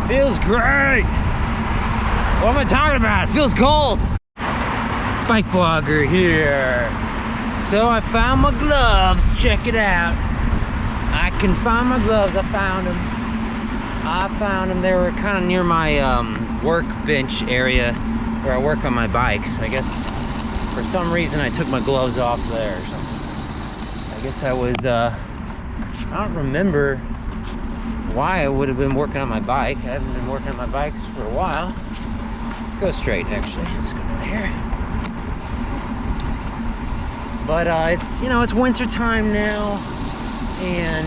Feels great. What am I talking about? It feels cold. Bike blogger here. So I found my gloves. Check it out. I can find my gloves. I found them. They were kind of near my workbench area where I work on my bikes. I guess for some reason I took my gloves off there or something. I guess I was, I don't remember why I would have been working on my bike. I haven't been working on my bikes for a while. Let's go straight, actually. Let's go down here. But it's, you know, it's winter time now, and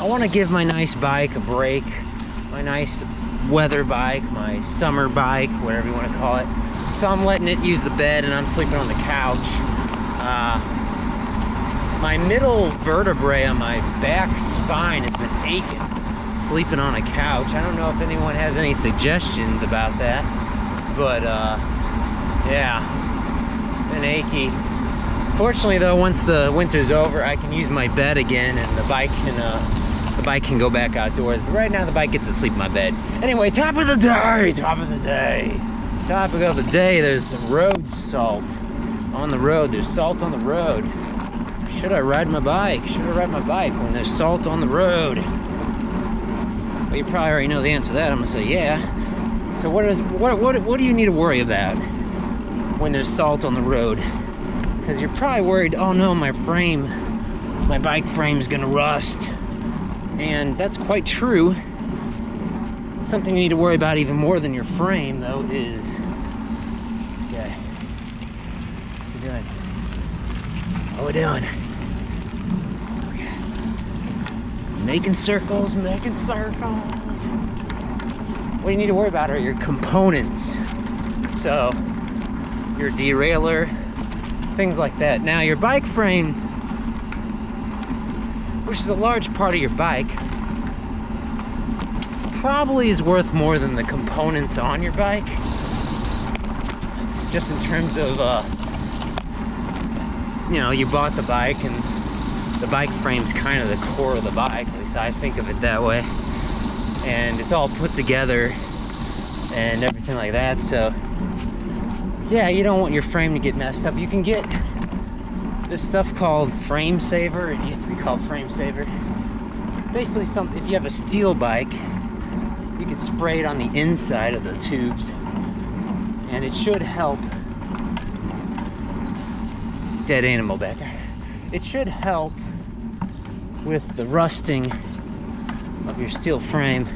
I want to give my nice bike a break. My nice weather bike, my summer bike, whatever you want to call it. So I'm letting it use the bed, and I'm sleeping on the couch. My middle vertebrae on my back spine has been aching, sleeping on a couch. I don't know if anyone has any suggestions about that, but yeah, been achy. Fortunately though, once the winter's over, I can use my bed again, and the bike can go back outdoors. But right now the bike gets to sleep in my bed. Anyway, top of the day. Topic of the day, there's road salt on the road. There's salt on the road. Should I ride my bike? Should I ride my bike when there's salt on the road? Well, you probably already know the answer to that. I'm gonna say yeah. So what do you need to worry about when there's salt on the road? Because you're probably worried, oh no, my bike frame's gonna rust. And that's quite true. Something you need to worry about even more than your frame, though, is this guy. What's he doing? What are we doing? Okay. Making circles. What you need to worry about are your components. So, your derailleur, things like that. Now, your bike frame, which is a large part of your bike, probably is worth more than the components on your bike. Just in terms of, you know, you bought the bike and the bike frame's kind of the core of the bike, at least I think of it that way. And it's all put together and everything like that, so yeah, you don't want your frame to get messed up. You can get this stuff called frame saver. It used to be called frame saver. Basically, if you have a steel bike, you can spray it on the inside of the tubes, and it should help. Dead animal back there. It should help with the rusting of your steel frame.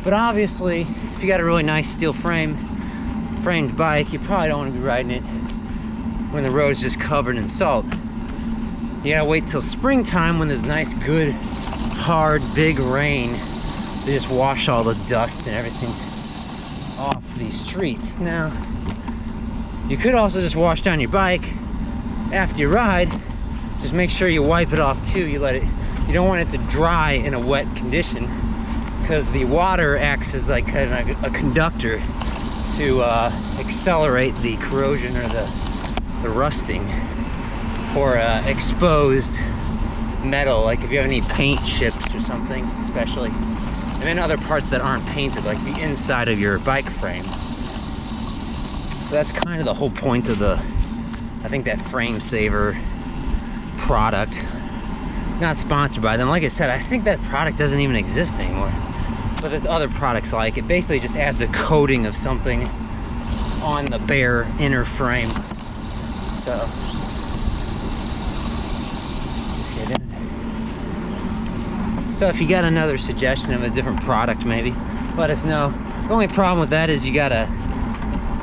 But obviously, if you got a really nice steel framed bike, you probably don't want to be riding it when the road's just covered in salt. You gotta wait till springtime when there's nice, good, hard, big rain to just wash all the dust and everything off these streets. Now, you could also just wash down your bike after you ride. Just make sure you wipe it off too. You don't want it to dry in a wet condition, because the water acts as like a conductor to accelerate the corrosion or the rusting or exposed metal, like if you have any paint chips or something, especially, and then other parts that aren't painted, like the inside of your bike frame. So that's kind of the whole point of I think that frame saver product. Not sponsored by them. Like I said, I think that product doesn't even exist anymore. But there's other products like it. Basically just adds a coating of something on the bare inner frame. So if you got another suggestion of a different product, maybe let us know. The only problem with that is you gotta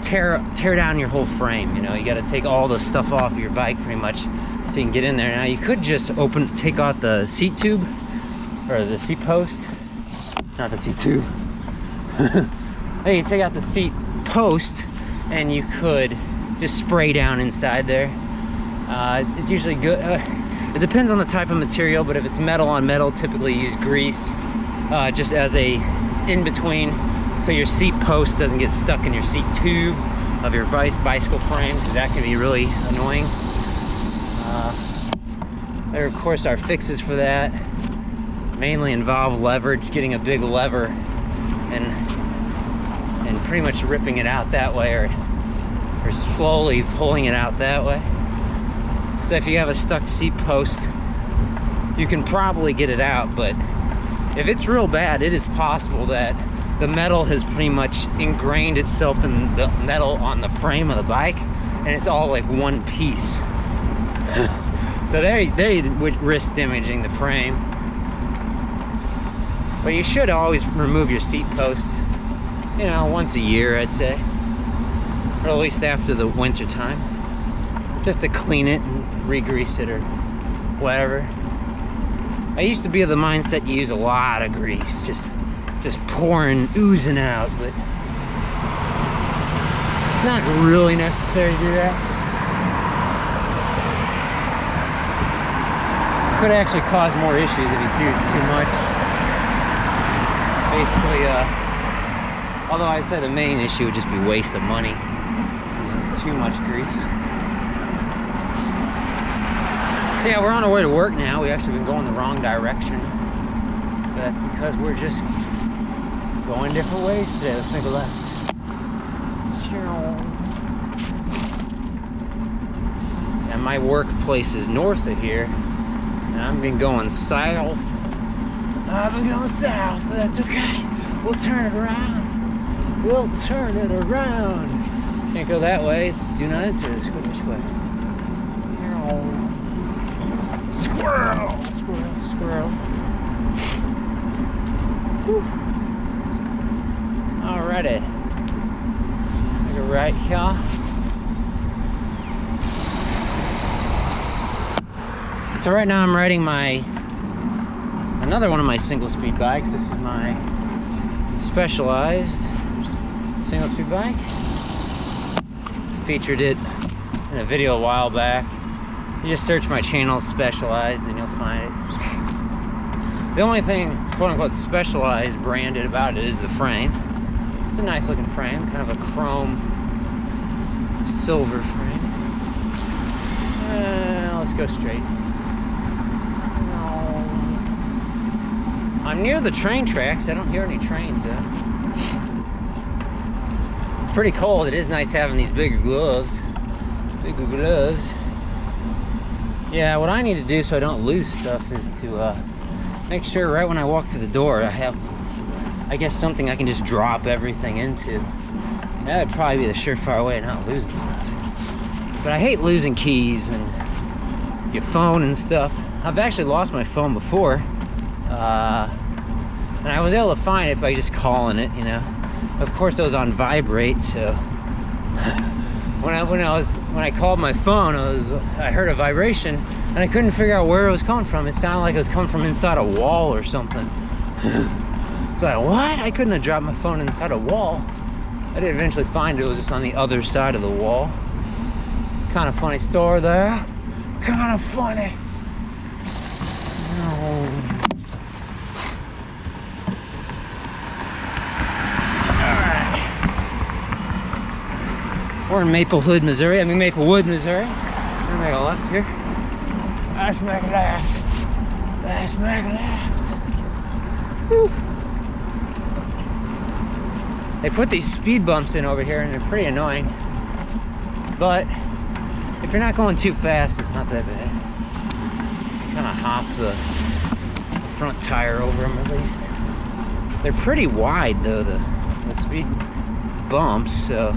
tear down your whole frame. You know, you gotta take all the stuff off of your bike pretty much so you can get in there. Now you could just take out the seat tube or the seat post, not the seat tube. Hey, you take out the seat post and you could just spray down inside there. It's usually good. It depends on the type of material, but if it's metal on metal, typically use grease just as a in-between, so your seat post doesn't get stuck in your seat tube of your bicycle frame, because that can be really annoying. There of course are fixes for that. mainly involve leverage, getting a big lever and pretty much ripping it out that way, or slowly pulling it out that way. So if you have a stuck seat post, you can probably get it out, but if it's real bad, it is possible that the metal has pretty much ingrained itself in the metal on the frame of the bike, and it's all like one piece. So they would risk damaging the frame. But you should always remove your seat post, you know, once a year, I'd say, or at least after the winter time, just to clean it and re-grease it or whatever. I used to be of the mindset you use a lot of grease, just pouring, oozing out, but it's not really necessary to do that. It could actually cause more issues if you do too much. Basically, although I'd say the main issue would just be waste of money, using too much grease. So yeah, we're on our way to work now. We've actually been going the wrong direction. But that's because we're just going different ways today. Let's make a left. And my workplace is north of here. And I've been going south. I've been going south, but that's okay. We'll turn it around. We'll turn it around. Can't go that way. It's do not enter. Let's go this way. Squirrel! Squirrel, squirrel. Whew. Alrighty. Take a right here. So right now I'm riding another one of my single speed bikes. This is my Specialized single speed bike. Featured it in a video a while back. You just search my channel, Specialized, and you'll find it. The only thing, quote unquote, Specialized branded about it is the frame. It's a nice looking frame, kind of a chrome silver frame. Let's go straight. I'm near the train tracks. I don't hear any trains though. It's pretty cold. It is nice having these bigger gloves. Bigger gloves. Yeah, what I need to do so I don't lose stuff is to make sure right when I walk through the door I have, I guess, something I can just drop everything into. That would probably be the surefire way of not losing stuff. But I hate losing keys and your phone and stuff. I've actually lost my phone before. And I was able to find it by just calling it, you know. Of course it was on vibrate, so when I called my phone, I heard a vibration and I couldn't figure out where it was coming from. It sounded like it was coming from inside a wall or something. So like, what? I couldn't have dropped my phone inside a wall. I did eventually find it was just on the other side of the wall. Kind of funny story there. Kind of funny. We're in Maplewood, Missouri. Maplewood, Missouri. We're gonna make a left here. Let's make a left. Let's make a left. Whew. They put these speed bumps in over here and they're pretty annoying. But if you're not going too fast, it's not that bad. Kind of hop the front tire over them at least. They're pretty wide though, the speed bumps, so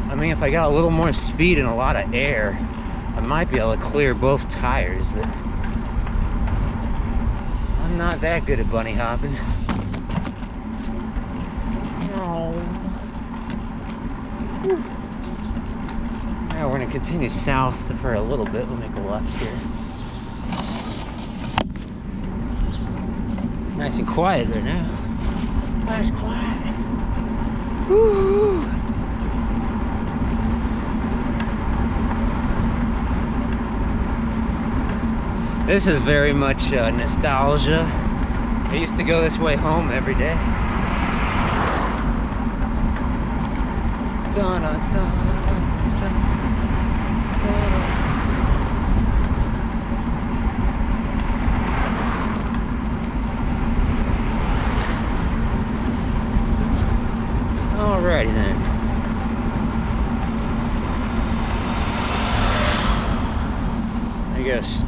I mean, if I got a little more speed and a lot of air, I might be able to clear both tires, but I'm not that good at bunny hopping. No. Now we're gonna continue south for a little bit. We'll make a left here. Nice and quiet there now. Nice quiet. Woo! This is very much nostalgia. I used to go this way home every day. Dun, dun, dun, dun, dun, dun.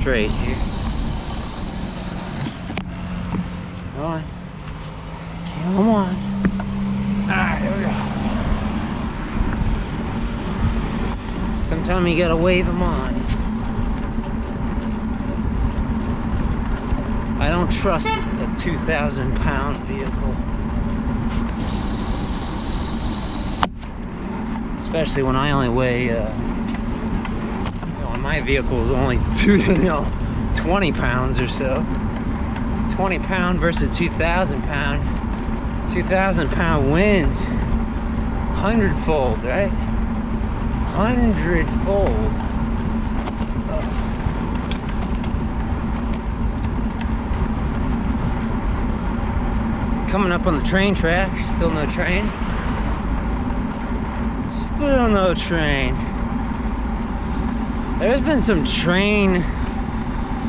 straight here. Come on. Come on. Alright, here we go. Sometimes you gotta wave them on. I don't trust a 2,000-pound vehicle. Especially when I only weigh, my vehicle is only 20 pounds or so. 20 pound versus 2,000 pound. 2,000 pound wins 100-fold, right? 100-fold. Coming up on the train tracks, still no train. Still no train. There's been some train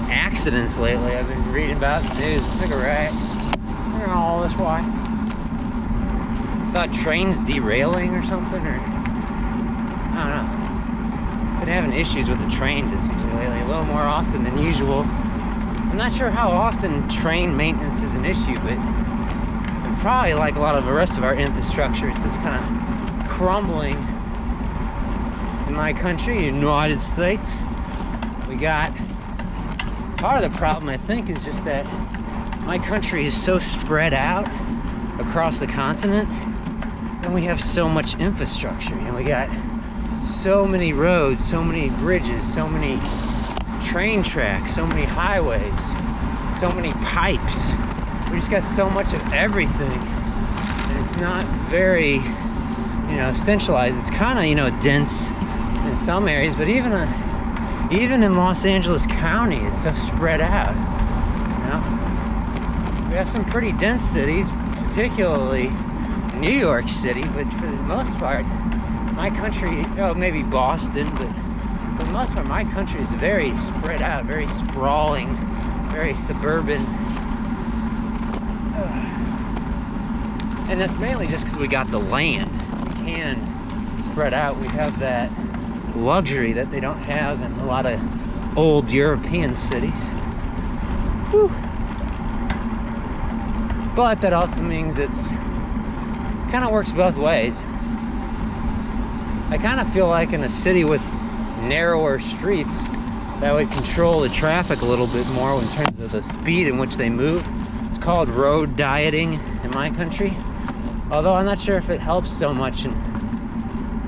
accidents lately. I've been reading about the news. It's like a wreck. Oh, that's why. Thought trains derailing or something, or I don't know. Been having issues with the trains it seems lately, a little more often than usual. I'm not sure how often train maintenance is an issue, but probably like a lot of the rest of our infrastructure, it's just kind of crumbling. In my country, United States, we got part of the problem, I think, is just that my country is so spread out across the continent, and we have so much infrastructure. You know, we got so many roads, so many bridges, so many train tracks, so many highways, so many pipes. We just got so much of everything, and it's not very, centralized. It's kind of, dense in some areas, but even in Los Angeles County, it's so spread out. We have some pretty dense cities, particularly New York City, but for the most part, my country, maybe Boston, but for the most part, my country is very spread out, very sprawling, very suburban. And that's mainly just because we got the land. We can spread out. We have that luxury that they don't have in a lot of old European cities. Whew. But that also means it's kind of works both ways. I kind of feel like in a city with narrower streets, that would control the traffic a little bit more in terms of the speed in which they move. It's called road dieting in my country. Although I'm not sure if it helps so much in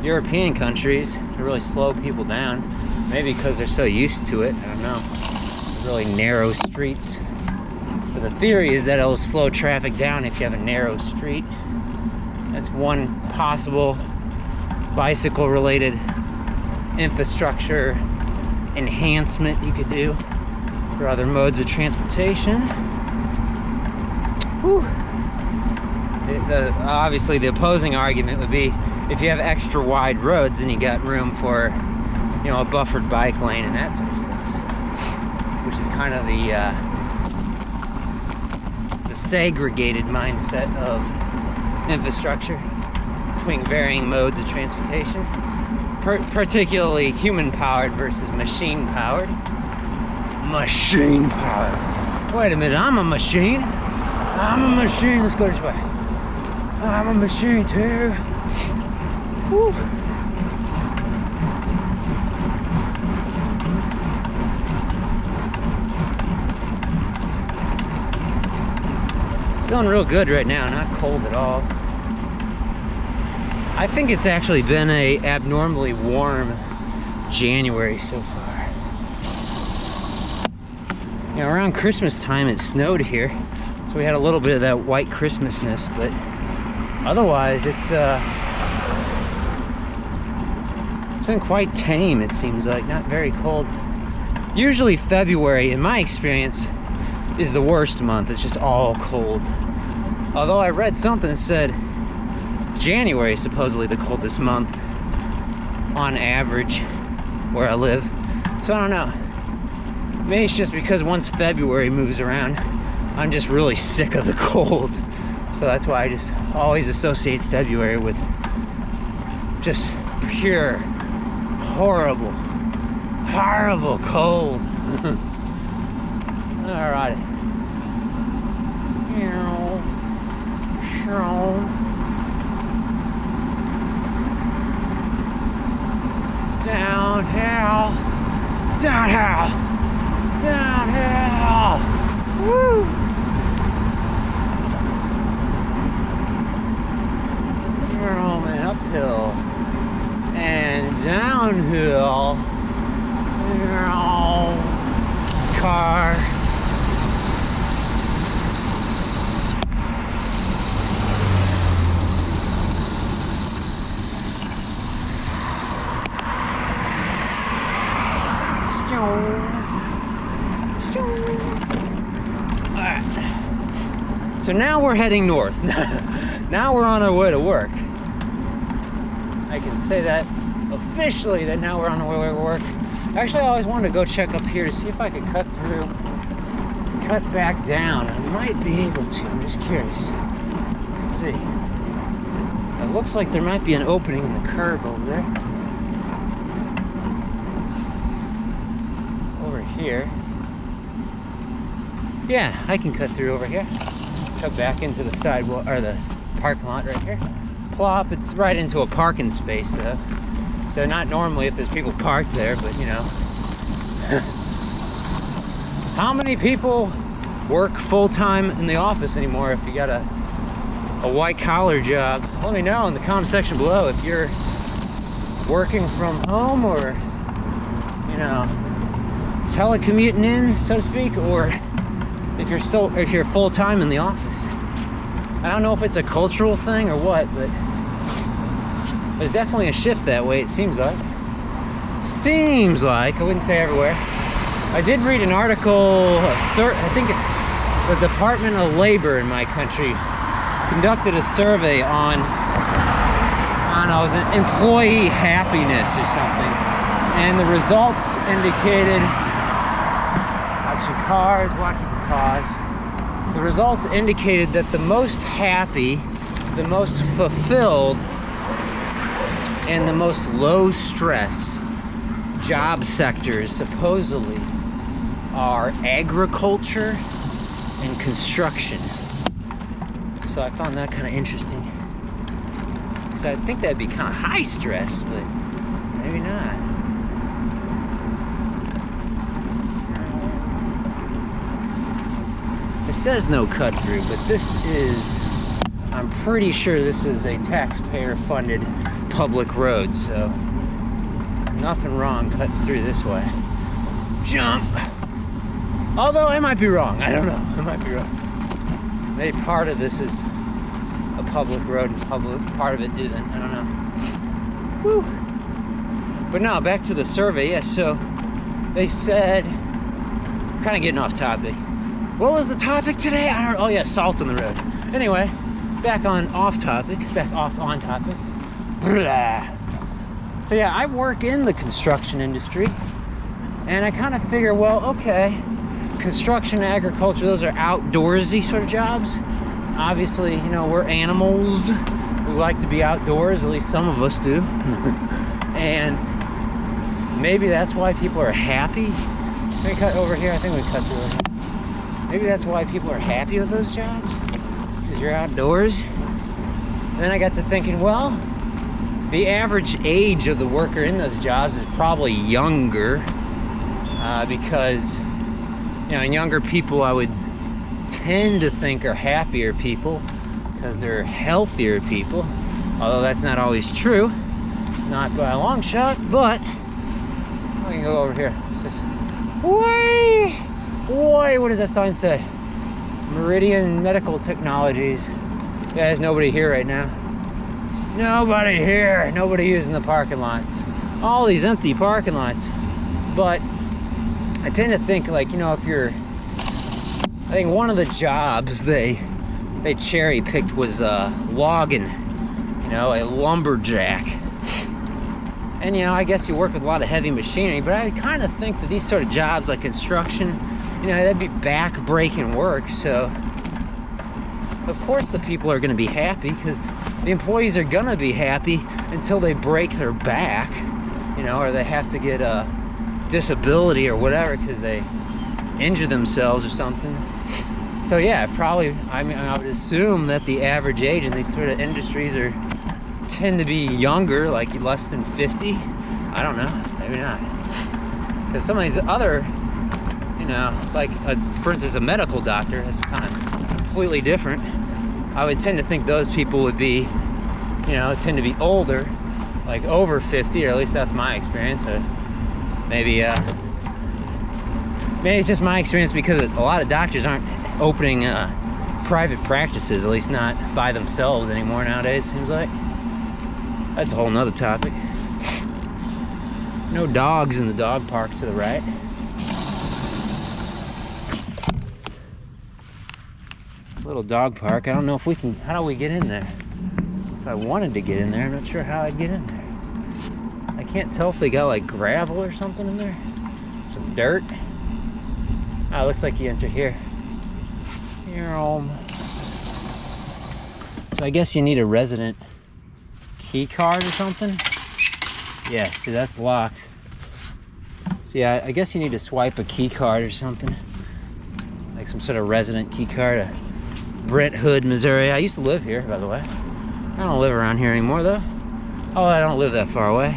European countries to really slow people down. Maybe because they're so used to it, I don't know. Really narrow streets. But the theory is that it'll slow traffic down if you have a narrow street. That's one possible bicycle-related infrastructure enhancement you could do for other modes of transportation. Whew. Obviously the opposing argument would be if you have extra wide roads, then you got room for, a buffered bike lane and that sort of stuff, which is kind of the segregated mindset of infrastructure between varying modes of transportation, particularly human-powered versus machine-powered. Machine-powered. Wait a minute, I'm a machine. I'm a machine. Let's go this way. I'm a machine too. Whew. Feeling real good right now, not cold at all. I think it's actually been a abnormally warm January so far. Around Christmas time it snowed here, so we had a little bit of that white Christmasness, but otherwise it's been quite tame, it seems like, not very cold. Usually February, in my experience, is the worst month. It's just all cold. Although I read something that said January is supposedly the coldest month on average where I live. So I don't know. Maybe it's just because once February moves around, I'm just really sick of the cold. So that's why I just always associate February with just pure, horrible cold. Alright. Downhill. Downhill. Downhill. Woo. Oh man, uphill and downhill. Car. Alright. So now we're heading north. Now we're on our way to work. I can say that officially, that now we're on our way to work. Actually, I always wanted to go check up here to see if I could cut back down. I might be able to, I'm just curious. Let's see. It looks like there might be an opening in the curb over there. Over here. Yeah, I can cut through over here. Cut back into the sidewalk, or the parking lot right here. Plop, it's right into a parking space though. So not normally if there's people parked there, but you know. How many people work full-time in the office anymore if you got a white-collar job? Let me know in the comment section below if you're working from home or, you know, telecommuting in, so to speak, or if you're full-time in the office. I don't know if it's a cultural thing or what, but there's definitely a shift that way, it seems like. I wouldn't say everywhere. I did read an article, I think the Department of Labor in my country conducted a survey on, I don't know, it was an employee happiness or something. And the results indicated, watching for cars. The results indicated that the most happy, the most fulfilled, and the most low stress job sectors supposedly are agriculture and construction. So I found that kind of interesting. So I think that'd be kind of high stress, but maybe not. It says no cut through, but this is, I'm pretty sure this is a taxpayer funded public road, so nothing wrong cutting through this way. Jump! Although I might be wrong, I don't know, I might be wrong. Maybe part of this is a public road and part of it isn't, I don't know. Woo! But no, back to the survey, yeah, so they said, kind of getting off topic. What was the topic today? I don't know, oh yeah, salt in the road. Anyway, back on off topic, back off on topic. Blah. So yeah, I work in the construction industry, and I kind of figure, well, okay, construction, agriculture, those are outdoorsy sort of jobs. Obviously, you know, we're animals. We like to be outdoors, at least some of us do. And maybe that's why people are happy. Let me cut over here, I think we cut through it. Maybe that's why people are happy with those jobs, because you're outdoors. Then I got to thinking, well, the average age of the worker in those jobs is probably younger, because, you know, younger people I would tend to think are happier people because they're healthier people, although that's not always true, not by a long shot. But I can go over here. Whee! Boy, what does that sign say? Meridian Medical Technologies. Yeah, there's nobody here right now. Nobody here, nobody using the parking lots. All these empty parking lots. But I tend to think, like, you know, if you're, I think one of the jobs they cherry picked was logging, you know, a lumberjack. And, you know, I guess you work with a lot of heavy machinery, but I kind of think that these sort of jobs like construction, you know, that'd be back-breaking work. So of course the people are going to be happy, because the employees are going to be happy until they break their back, you know, or they have to get a disability or whatever because they injure themselves or something. So yeah, probably, I mean, I would assume that the average age in these sort of industries tend to be younger, like less than 50. I don't know, maybe not. Because some of these other, you know, like for instance, a medical doctor, that's kind of completely different. I would tend to think those people would be, you know, tend to be older, like over 50, or at least that's my experience. Maybe it's just my experience, because a lot of doctors aren't opening private practices, at least not by themselves anymore nowadays, seems like. That's a whole nother topic. No dogs in the dog park to the right. Little dog park. I don't know if we can, how do we get in there? If I wanted to get in there, I'm not sure how I'd get in there. I can't tell if they got like gravel or something in there. Some dirt. Ah, it looks like you enter here. You're home. So I guess you need a resident key card or something. Yeah, see, that's locked. So yeah, I guess you need to swipe a key card or something. Like some sort of resident key card. Brent Hood, Missouri. I used to live here, by the way. I don't live around here anymore, though. Oh, I don't live that far away.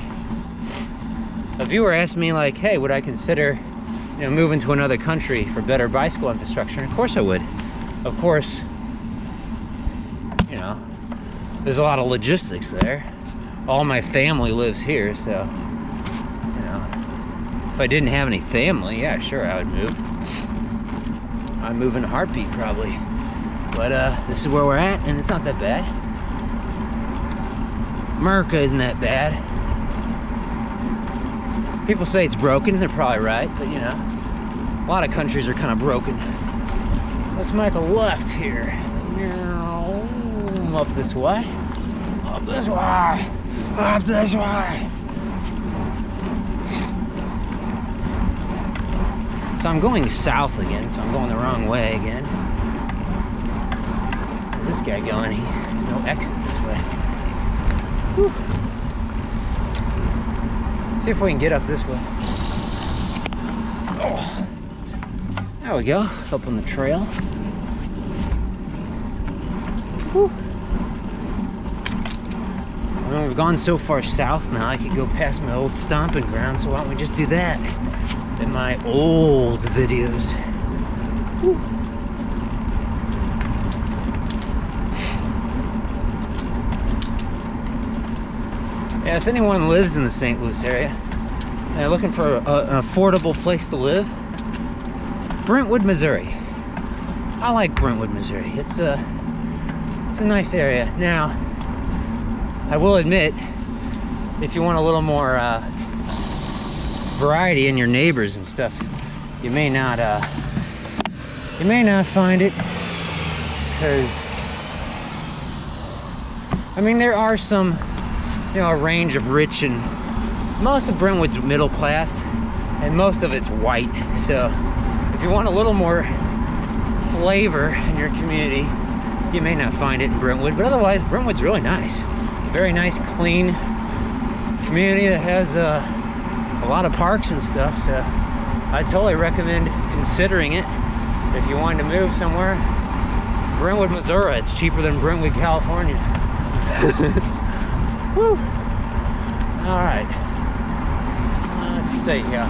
A viewer asked me, like, hey, would I consider, you know, moving to another country for better bicycle infrastructure? And of course I would. Of course, you know, there's a lot of logistics there. All my family lives here, so, you know, if I didn't have any family, yeah, sure, I would move. I'd move in a heartbeat, probably. But this is where we're at, and it's not that bad. America isn't that bad. People say it's broken, they're probably right, but you know, a lot of countries are kind of broken. Let's make a left here. Up this way. Up this way. Up this way. So I'm going south again, so I'm going the wrong way again. Where's this guy going? There's no exit this way. Whew. See if we can get up this way. Oh. There we go, up on the trail. Whew. Well, we've gone so far south now, I could go past my old stomping ground, so why don't we just do that in my old videos. Whew. Yeah, if anyone lives in the St. Louis area and they're looking for an affordable place to live, Brentwood, Missouri. I like Brentwood, Missouri. It's a nice area. Now, I will admit, if you want a little more variety in your neighbors and stuff, you may not find it, because I mean, there are some, you know, a range of rich, and most of Brentwood's middle class, and most of it's white. So if you want a little more flavor in your community, you may not find it in Brentwood, but otherwise Brentwood's really nice. It's a very nice, clean community that has a lot of parks and stuff, so I totally recommend considering it if you wanted to move somewhere. Brentwood, Missouri. It's cheaper than Brentwood, California. Woo! All right. Let's see here.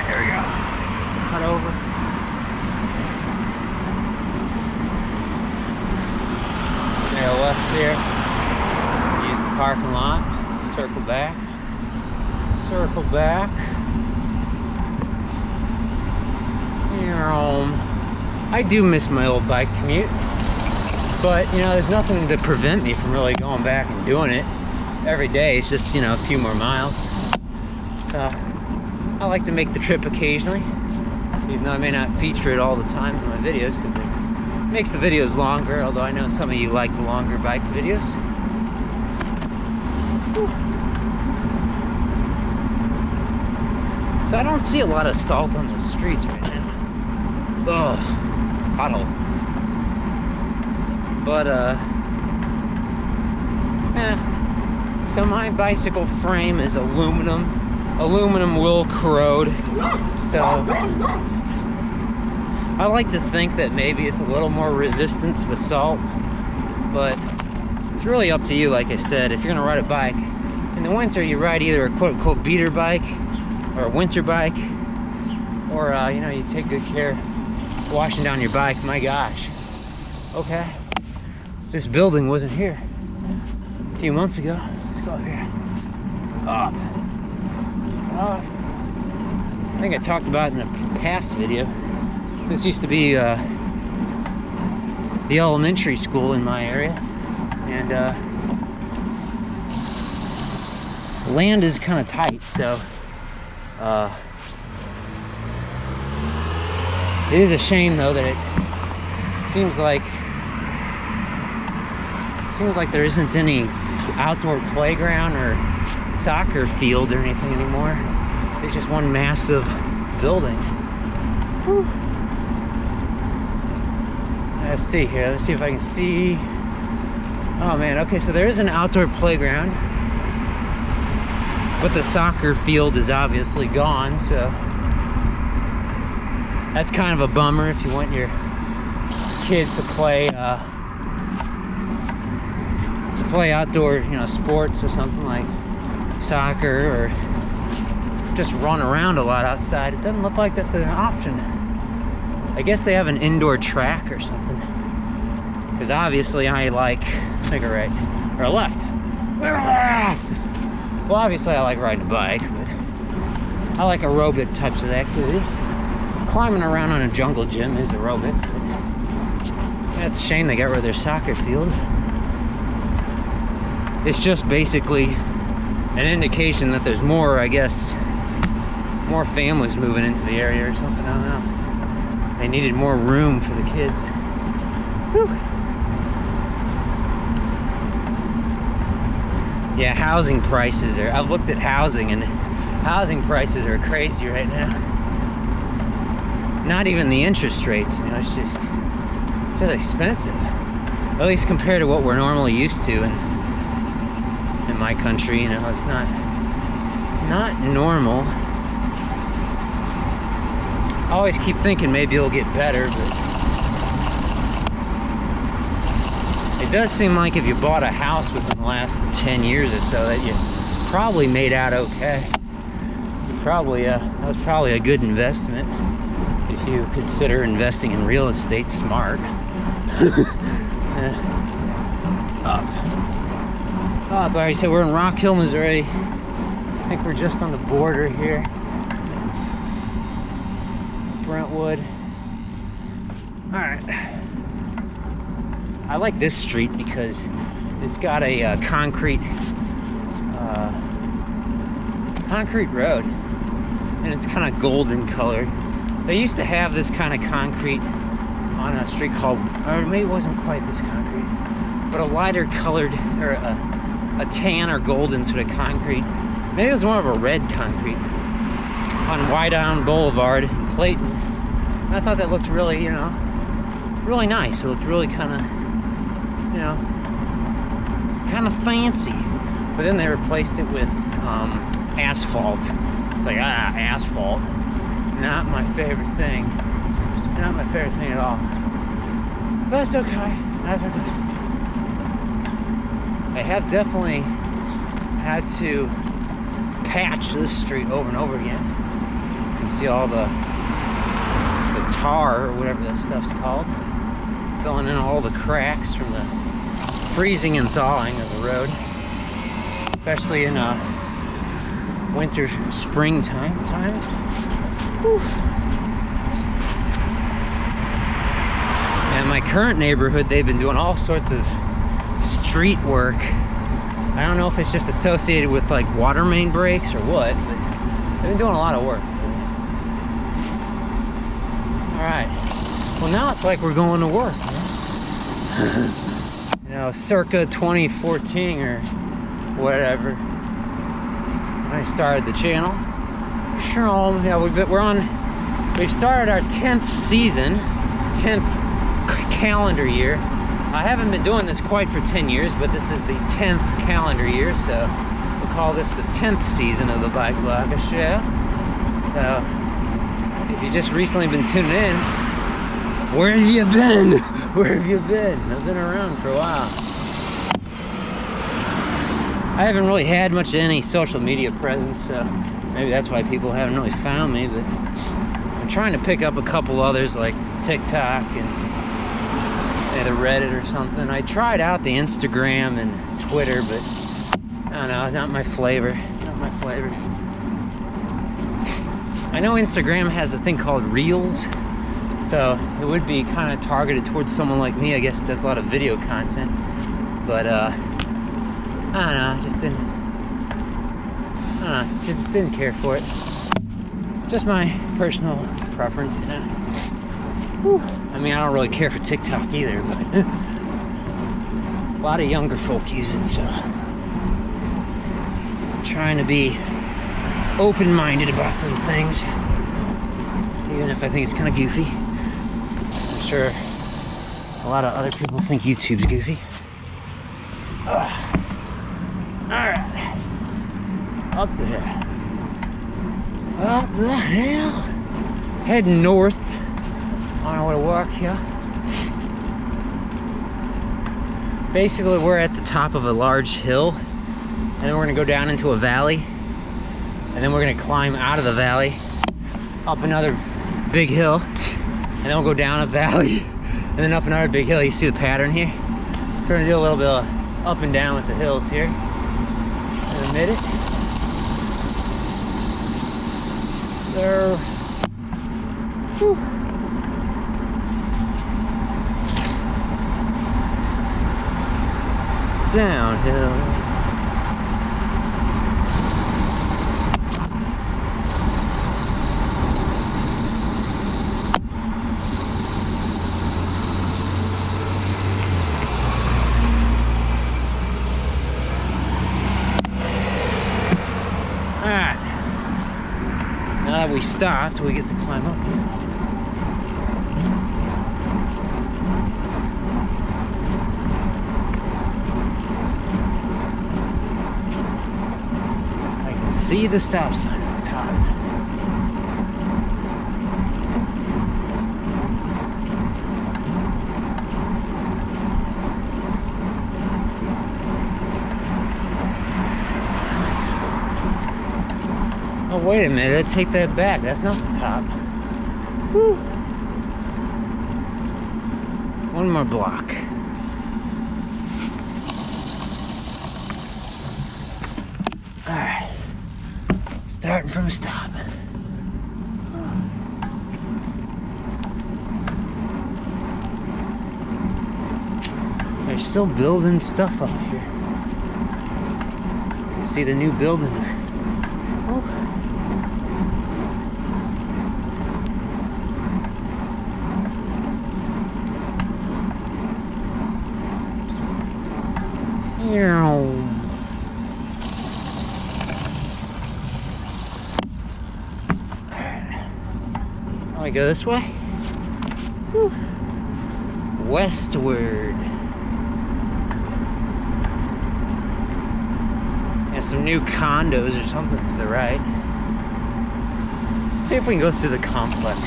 Here we go. Cut over. Take a left here. Use the parking lot. Circle back. Circle back. I do miss my old bike commute, but you know, there's nothing to prevent me from really going back and doing it every day. It's just, you know, a few more miles. I like to make the trip occasionally, even though I may not feature it all the time in my videos, because it makes the videos longer, although I know some of you like the longer bike videos. Whew. So I don't see a lot of salt on the streets right now. Ugh, pothole. But so my bicycle frame is aluminum. Aluminum will corrode. So I like to think that maybe it's a little more resistant to the salt, but it's really up to you. Like I said, if you're gonna ride a bike in the winter, you ride either a quote-unquote beater bike or a winter bike, or you know, you take good care washing down your bike. My gosh, okay, this building wasn't here a few months ago. Let's go up here. Up. I think I talked about in a past video, this used to be the elementary school in my area, and land is kind of tight, so it is a shame though that it seems like there isn't any outdoor playground or soccer field or anything anymore. It's just one massive building. Whew. Let's see here. Let's see if I can see. Oh man, okay, so there is an outdoor playground, but the soccer field is obviously gone, so that's kind of a bummer if you want your kids to play outdoor, you know, sports or something like soccer, or just run around a lot outside. It doesn't look like that's an option. I guess they have an indoor track or something, because obviously I like, take a right or a left. Well, obviously I like riding a bike, but I like aerobic types of activity. Climbing around on a jungle gym is aerobic. It's a shame they got rid of their soccer field. It's just basically an indication that there's more, I guess, more families moving into the area or something. I don't know. They needed more room for the kids. Whew. Yeah, housing prices are, I've looked at housing, and housing prices are crazy right now. Not even the interest rates, you know, it's just expensive. At least compared to what we're normally used to in my country, you know, it's not normal. I always keep thinking maybe it'll get better, but it does seem like if you bought a house within the last 10 years or so, that you probably made out okay. You probably that was probably a good investment if you consider investing in real estate smart. Up. Alright, so we're in Rock Hill, Missouri. I think we're just on the border here. Brentwood. Alright. I like this street because it's got a concrete road, and it's kind of golden colored. They used to have this kind of concrete on a street called, or maybe it wasn't quite this concrete, but a lighter colored, or a tan or golden sort of concrete. Maybe it was more of a red concrete on Wydown Boulevard in Clayton. And I thought that looked really, you know, really nice. It looked really kind of, you know, kind of fancy. But then they replaced it with asphalt. It's like, asphalt. Not my favorite thing. Not my favorite thing at all. But that's okay. That's okay. I have definitely had to patch this street over and over again. You can see all the tar, or whatever that stuff's called, filling in all the cracks from the freezing and thawing of the road, especially in winter, springtime times. Whew. And my current neighborhood, they've been doing all sorts of street work. I don't know if it's just associated with like water main breaks or what, but they've been doing a lot of work. Alright, well now it's like we're going to work. You know, circa 2014 or whatever, when I started the channel. patrol. Yeah, we've started our 10th season, 10th calendar year. I haven't been doing this quite for 10 years, but this is the 10th calendar year, so we'll call this the 10th season of the BikeBlogger Show. So, if you've just recently been tuning in, where have you been? Where have you been? I've been around for a while. I haven't really had much of any social media presence, so maybe that's why people haven't really found me, but I'm trying to pick up a couple others like TikTok and the Reddit or something. I tried out the Instagram and Twitter, but I don't know, not my flavor. Not my flavor. I know Instagram has a thing called Reels, so it would be kind of targeted towards someone like me, I guess, does a lot of video content. But I don't know, just didn't care for it. Just my personal preference, you know. Whew. I mean, I don't really care for TikTok either, but a lot of younger folk use it, so I'm trying to be open-minded about some things, even if I think it's kind of goofy. I'm sure a lot of other people think YouTube's goofy. Alright, up there. Up the hill. Heading north on our way to work here. Basically, we're at the top of a large hill, and then we're gonna go down into a valley, and then we're gonna climb out of the valley, up another big hill, and then we'll go down a valley, and then up another big hill. You see the pattern here? So we're gonna do a little bit of up and down with the hills here in a minute. So, whew. Downhill. Alright. Now that we stopped, we get to climb up here. See the stop sign at the top. Oh, wait a minute, I take that back. That's not the top. Whew. One more block. Alright. Starting from a stop. They're still building stuff up here. You can see the new building. Oh. We go this way. Whew. Westward. And some new condos or something to the right. See if we can go through the complex.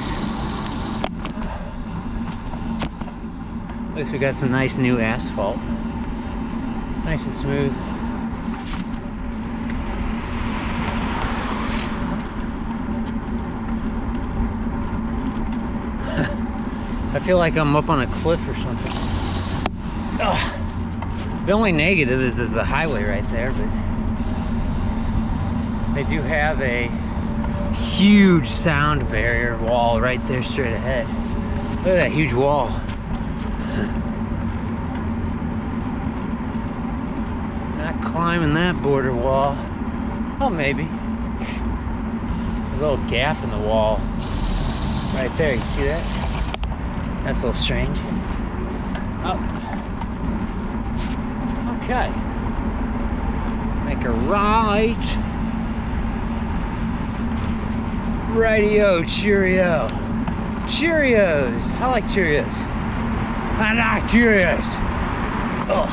At least we got some nice new asphalt. Nice and smooth. I feel like I'm up on a cliff or something. Ugh. The only negative is the highway right there, but they do have a huge sound barrier wall right there straight ahead. Look at that huge wall. Not climbing that border wall. Oh, maybe. There's a little gap in the wall right there. You see that? That's a little strange. Oh. Okay. Make a right. Radio, cheerio. Cheerios. I like Cheerios. I like Cheerios. Oh.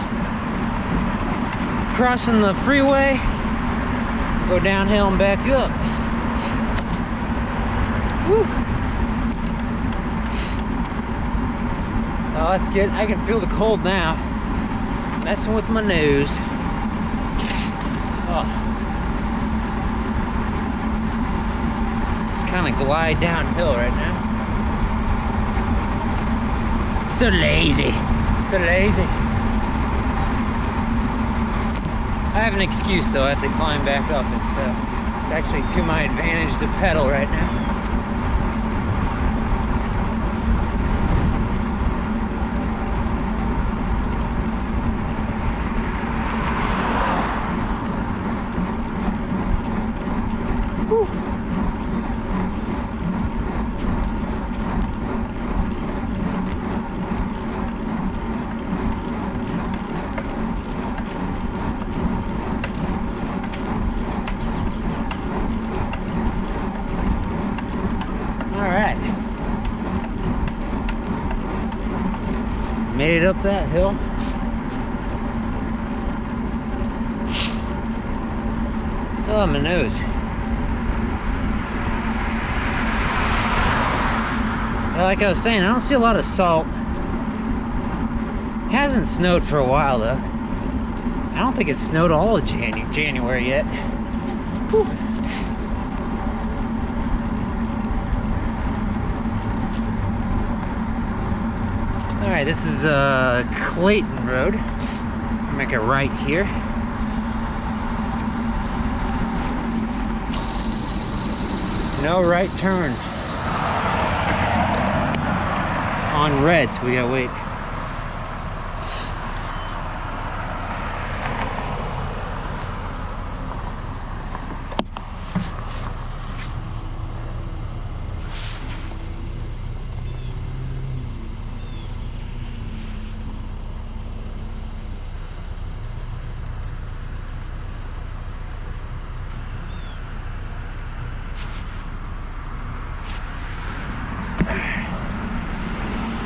Crossing the freeway. Go downhill and back up. Woo. Oh, that's good. I can feel the cold now. Messing with my nose. Oh. Just kind of glide downhill right now. So lazy. So lazy. I have an excuse though. I have to climb back up. It's actually to my advantage to pedal right now. Made it up that hill. Oh, my nose. Like I was saying, I don't see a lot of salt. It hasn't snowed for a while though. I don't think it's snowed all of January yet. Whew. Alright, this is Clayton Road. Make a right here. No right turn. On red, so we gotta wait.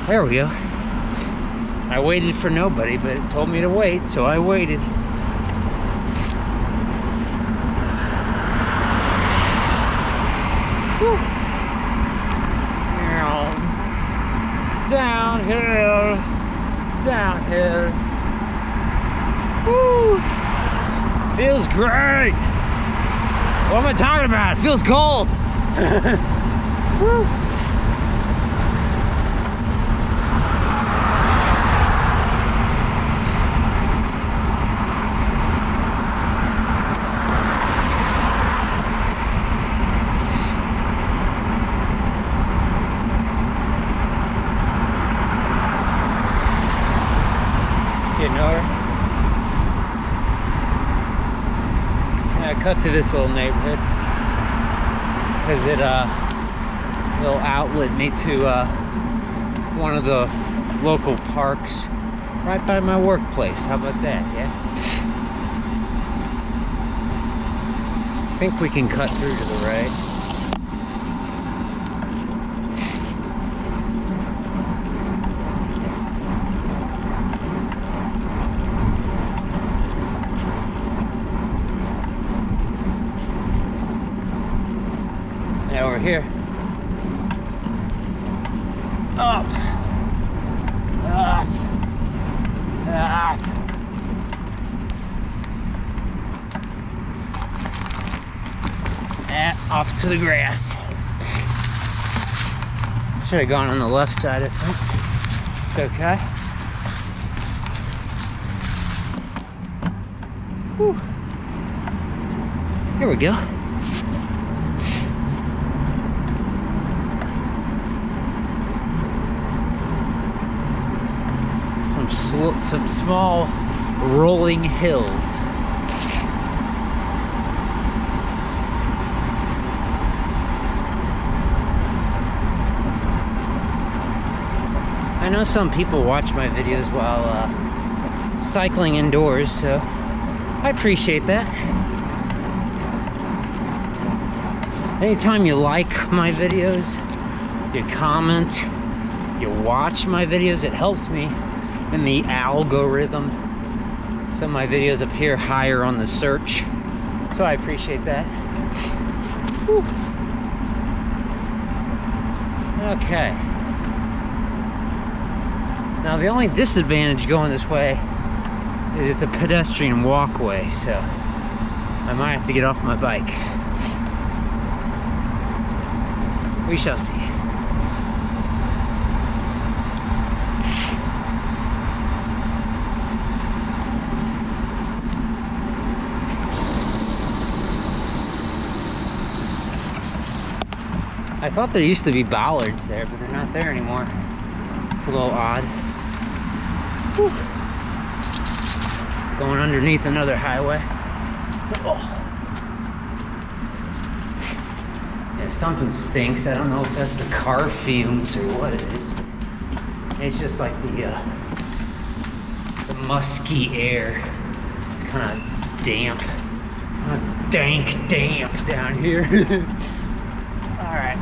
There we go. I waited for nobody, but it told me to wait, so I waited. Whew. Downhill, downhill. Woo! Feels great. What am I talking about? It feels cold. Woo! I cut to this little neighborhood because it will outlet me to one of the local parks right by my workplace. How about that? Yeah. I think we can cut through to the right. Now we're here. Up. Up. Up. And off to the grass. Should have gone on the left side, I think. It's okay. Whew. Here we go. Some small rolling hills. I know some people watch my videos while cycling indoors, so I appreciate that. Anytime you like my videos, you comment, you watch my videos, it helps me in the algorithm. So my videos appear higher on the search. So I appreciate that. Whew. Okay. Now the only disadvantage going this way is it's a pedestrian walkway, so I might have to get off my bike. We shall see. I thought there used to be bollards there, but they're not there anymore. It's a little odd. Whew. Going underneath another highway. Oh. Yeah, something stinks. I don't know if that's the car fumes or what it is. It's just like the musky air. It's kind of damp. Dank damp down here. All right.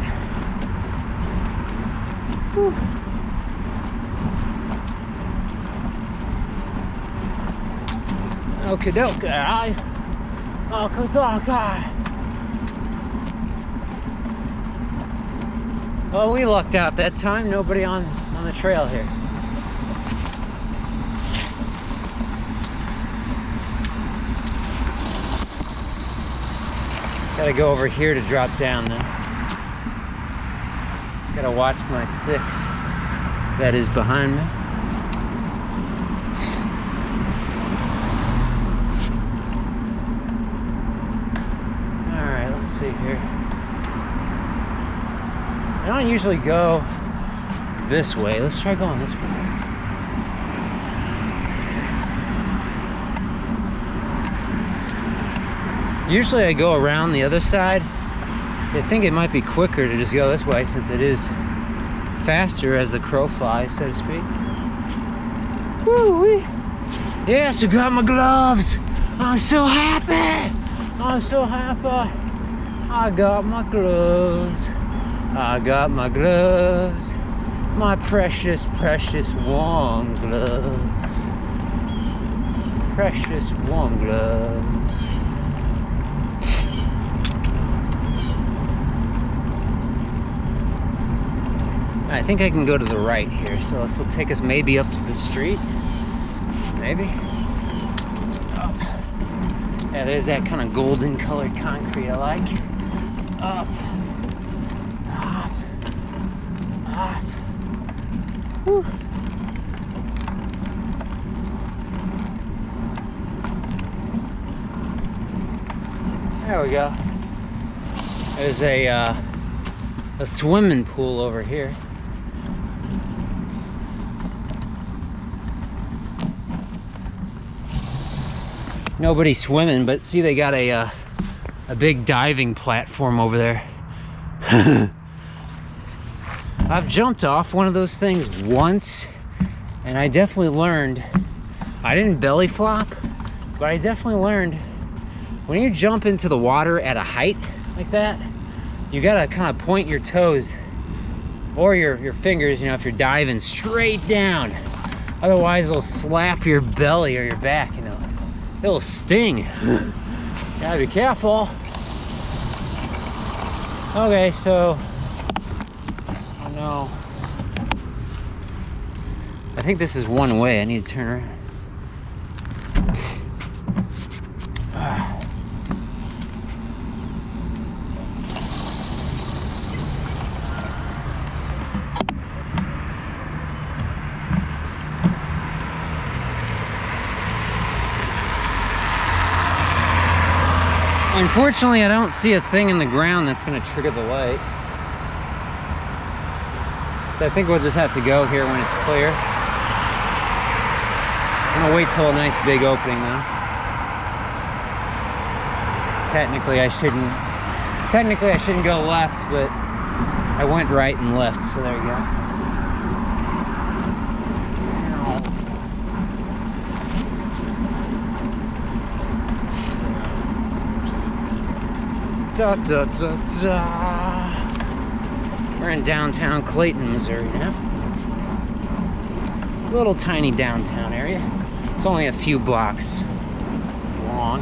Whew. Okie dokie. Okie dokie. Well, we lucked out that time. Nobody on the trail here. Gotta go over here to drop down then. Just gotta watch my 6 that is behind me. Alright, let's see here. I don't usually go this way. Let's try going this way. Usually I go around the other side. I think it might be quicker to just go this way since it is faster as the crow flies, so to speak. Woo-wee. Yes, I got my gloves. I'm so happy. I'm so happy. I got my gloves. I got my gloves. My precious, precious warm gloves. Precious warm gloves. I think I can go to the right here, so this will take us maybe up to the street. Maybe. Up. Yeah, there's that kind of golden colored concrete I like. Up. Up. Up. Whew. There we go. There's a swimming pool over here. Nobody swimming, but see they got a big diving platform over there. I've jumped off one of those things once, and I definitely learned, I didn't belly flop, but I definitely learned when you jump into the water at a height like that, you gotta kind of point your toes or your fingers, you know, if you're diving straight down. Otherwise it'll slap your belly or your back, you know. It'll sting. Gotta be careful. Okay, so oh no. I think this is one way. I need to turn around. Unfortunately, I don't see a thing in the ground that's going to trigger the light. So I think we'll just have to go here when it's clear. I'm going to wait till a nice big opening though. Technically I shouldn't go left, but I went right and left, so there you go. Da, da, da, da. We're in downtown Clayton, Missouri now. Little tiny downtown area. It's only a few blocks long.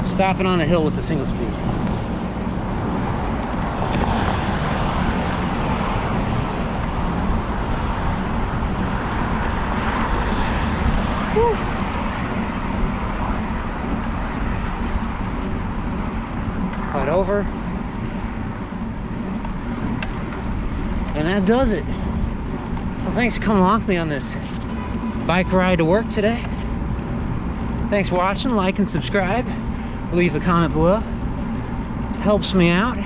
Stopping on a hill with the single speed. Woo. Cut over. And that does it. Well, thanks for coming along with me on this bike ride to work today. Thanks for watching. Like and subscribe. Leave a comment below. Helps me out.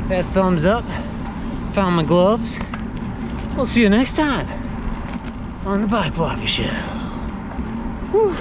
That thumbs up. Found my gloves. We'll see you next time on the Bike Blogger Show. Woo.